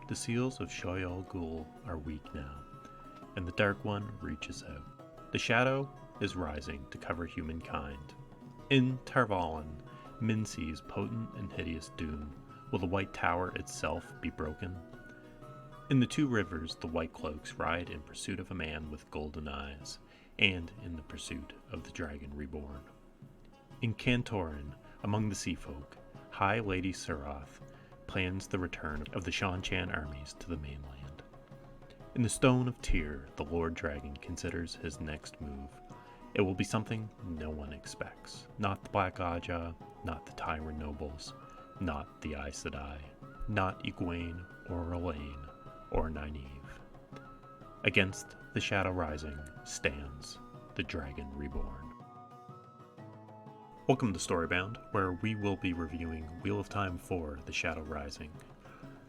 The seals of Shoyol Ghul are weak now, and the Dark One reaches out. The shadow is rising to cover humankind. In Tar Valon, Min sees potent and hideous doom. Will the White Tower itself be broken? In the Two Rivers, the White Cloaks ride in pursuit of a man with golden eyes, and in the pursuit of the Dragon Reborn. In Kantorin, among the Sea Folk, High Lady Surath plans the return of the Shan-Chan armies to the mainland. In the Stone of Tyr, the Lord Dragon considers his next move. It will be something no one expects. Not the Black Ajah, not the Tyrant nobles, not the Aes Sedai, not Egwene or Elaine or Nynaeve. Against the Shadow Rising stands the Dragon Reborn. Welcome to Storybound, where we will be reviewing Wheel of Time 4, The Shadow Rising.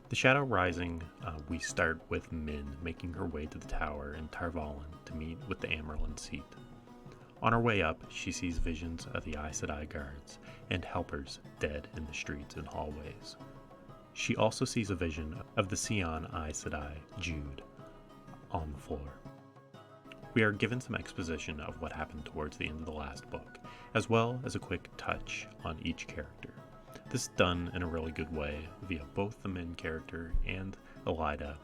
The Shadow Rising, we start with Min making her way to the tower in Tar Valon to meet with the Amyrlin Seat. On her way up, she sees visions of the Aes Sedai guards and helpers dead in the streets and hallways. She also sees a vision of the Sion Aes Sedai, Jude, on the floor. We are given some exposition of what happened towards the end of the last book, as well as a quick touch on each character. This is done in a really good way via both the Min character and Elaida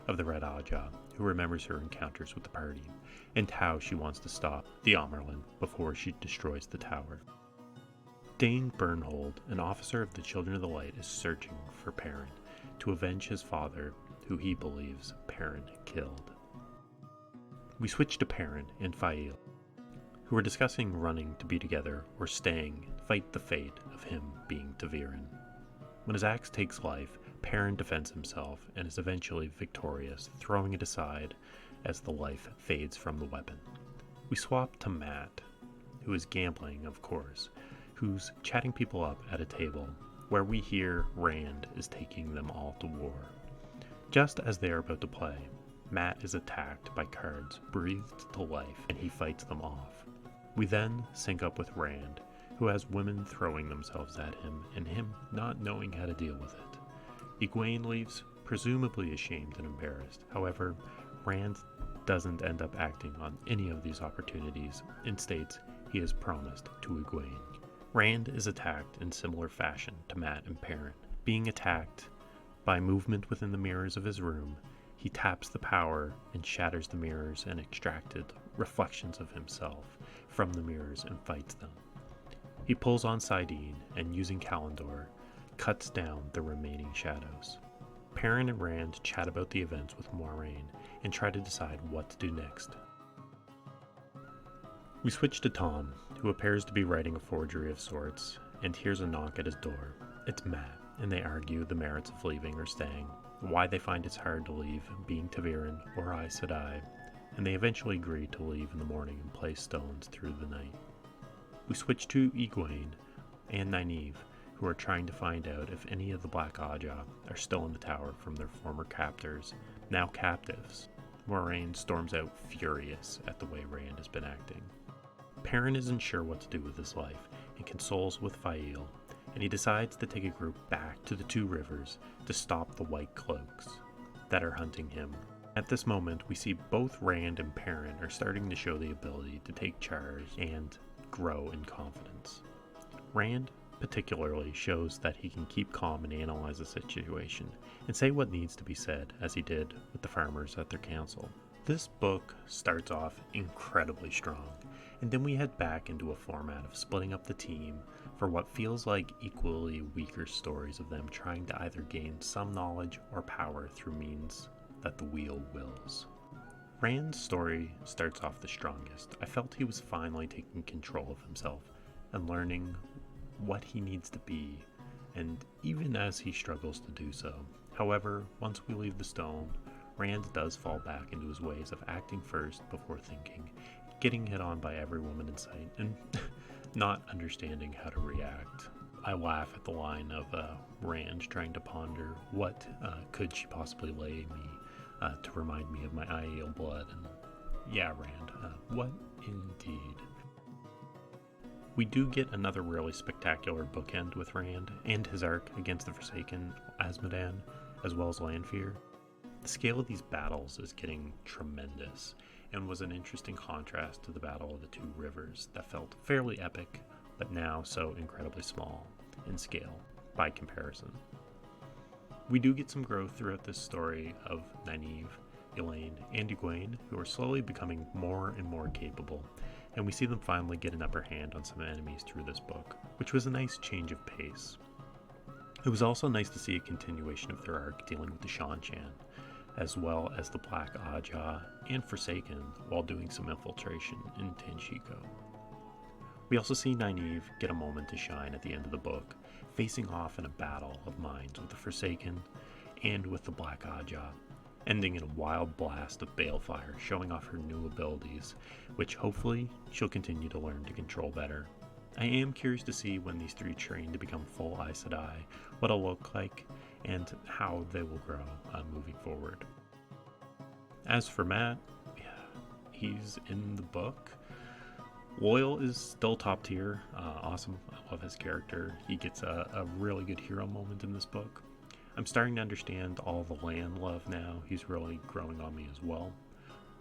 of the Red Ajah, who remembers her encounters with the party, and how she wants to stop the Amyrlin before she destroys the tower. Dane Bernhold, an officer of the Children of the Light, is searching for Perrin to avenge his father, who he believes Perrin killed. We switch to Perrin and Faile, who are discussing running to be together or staying and fight the fate of him being ta'veren. When his axe takes life, Perrin defends himself and is eventually victorious, throwing it aside as the life fades from the weapon. We swap to Mat, who is gambling, of course, who's chatting people up at a table where we hear Rand is taking them all to war. Just as they are about to play, Mat is attacked by cards breathed to life and he fights them off. We then sync up with Rand, who has women throwing themselves at him and him not knowing how to deal with it. Egwene leaves, presumably ashamed and embarrassed. However, Rand doesn't end up acting on any of these opportunities and states he has promised to Egwene. Rand is attacked in similar fashion to Mat and Perrin. Being attacked by movement within the mirrors of his room, he taps the power and shatters the mirrors and extracted reflections of himself from the mirrors and fights them. He pulls on saidin and, using Callandor, cuts down the remaining shadows. Perrin and Rand chat about the events with Moiraine and try to decide what to do next. We switch to Tom, who appears to be writing a forgery of sorts, and hears a knock at his door. It's Mat, and they argue the merits of leaving or staying, why they find it's hard to leave, being ta'veren or Aes Sedai, and they eventually agree to leave in the morning and place stones through the night. We switch to Egwene and Nynaeve, who are trying to find out if any of the Black Ajah are still in the tower from their former captors, now captives. Moiraine storms out furious at the way Rand has been acting. Perrin isn't sure what to do with his life and consoles with Faile, and he decides to take a group back to the Two Rivers to stop the White Cloaks that are hunting him. At this moment, we see both Rand and Perrin are starting to show the ability to take charge and grow in confidence. Rand particularly shows that he can keep calm and analyze the situation and say what needs to be said, as he did with the farmers at their council. This book starts off incredibly strong, and then we head back into a format of splitting up the team for what feels like equally weaker stories of them trying to either gain some knowledge or power through means that the wheel wills. Rand's story starts off the strongest. I felt he was finally taking control of himself and learning what he needs to be, and even as he struggles to do so. However, once we leave the stone, Rand does fall back into his ways of acting first before thinking, getting hit on by every woman in sight, and not understanding how to react. I laugh at the line of Rand trying to ponder what could she possibly lay me to remind me of my Aiel blood, and yeah, Rand, what indeed. We do get another really spectacular bookend with Rand and his arc against the Forsaken Azmodan, as well as Lanfear. The scale of these battles is getting tremendous, and was an interesting contrast to the Battle of the Two Rivers that felt fairly epic, but now so incredibly small in scale by comparison. We do get some growth throughout this story of Nynaeve, Elaine, and Egwene, who are slowly becoming more and more capable, and we see them finally get an upper hand on some enemies through this book, which was a nice change of pace. It was also nice to see a continuation of their arc dealing with the Shan-Shan, as well as the Black Ajah and Forsaken while doing some infiltration in Tanshiko. We also see Nynaeve get a moment to shine at the end of the book, facing off in a battle of minds with the Forsaken and with the Black Ajah, ending in a wild blast of balefire, showing off her new abilities, which hopefully she'll continue to learn to control better. I am curious to see when these three train to become full Aes Sedai, what it'll look like, and how they will grow moving forward. As for Mat, he's in the book. Loial is still top tier, awesome. I love his character. He gets a really good hero moment in this book. I'm starting to understand all the Lan love now. He's really growing on me as well.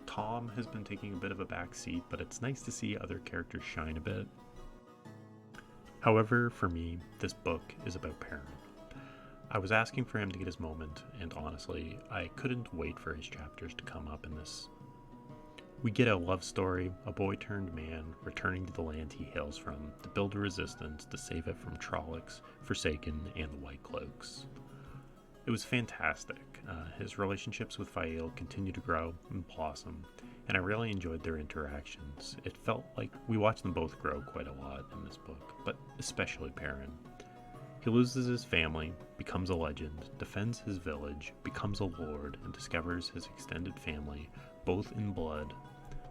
Tom has been taking a bit of a back seat, but it's nice to see other characters shine a bit. However, for me, this book is about Perrin. I was asking for him to get his moment, and honestly, I couldn't wait for his chapters to come up in this. We get a love story, a boy-turned-man returning to the land he hails from to build a resistance to save it from Trollocs, Forsaken, and the White Cloaks. It was fantastic. His relationships with Fael continue to grow and blossom, and I really enjoyed their interactions. It felt like we watched them both grow quite a lot in this book, but especially Perrin. He loses his family, becomes a legend, defends his village, becomes a lord, and discovers his extended family, both in blood,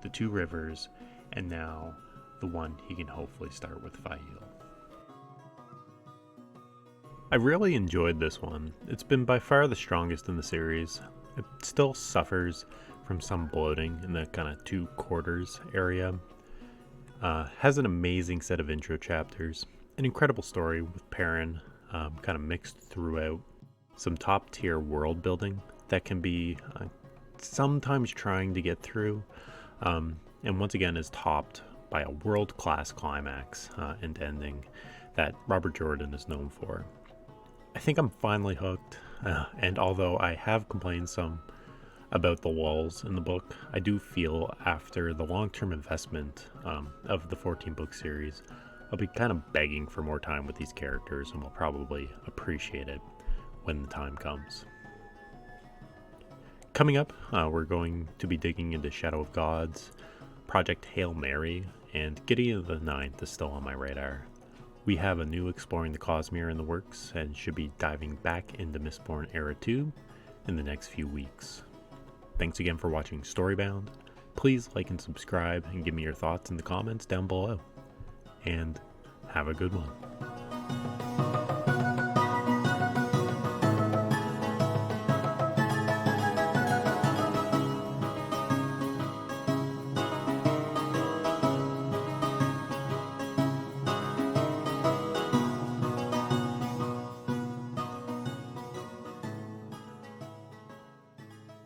the Two Rivers, and now the one he can hopefully start with Fael. I really enjoyed this one. It's been by far the strongest in the series. It still suffers from some bloating in the kind of 2/4 area. Has an amazing set of intro chapters, an incredible story with Perrin, kind of mixed throughout, some top tier world building that can be sometimes trying to get through, and once again is topped by a world-class climax and ending that Robert Jordan is known for. I think I'm finally hooked, and although I have complained some about the lulls in the book, I do feel after the long-term investment of the 14-book series, I'll be kind of begging for more time with these characters, and will probably appreciate it when the time comes. Coming up, we're going to be digging into Shadow of Gods, Project Hail Mary, and Gideon the Ninth is still on my radar. We have a new Exploring the Cosmere in the works, and should be diving back into Mistborn Era 2 in the next few weeks. Thanks again for watching Storybound. Please like and subscribe, and give me your thoughts in the comments down below. And have a good one.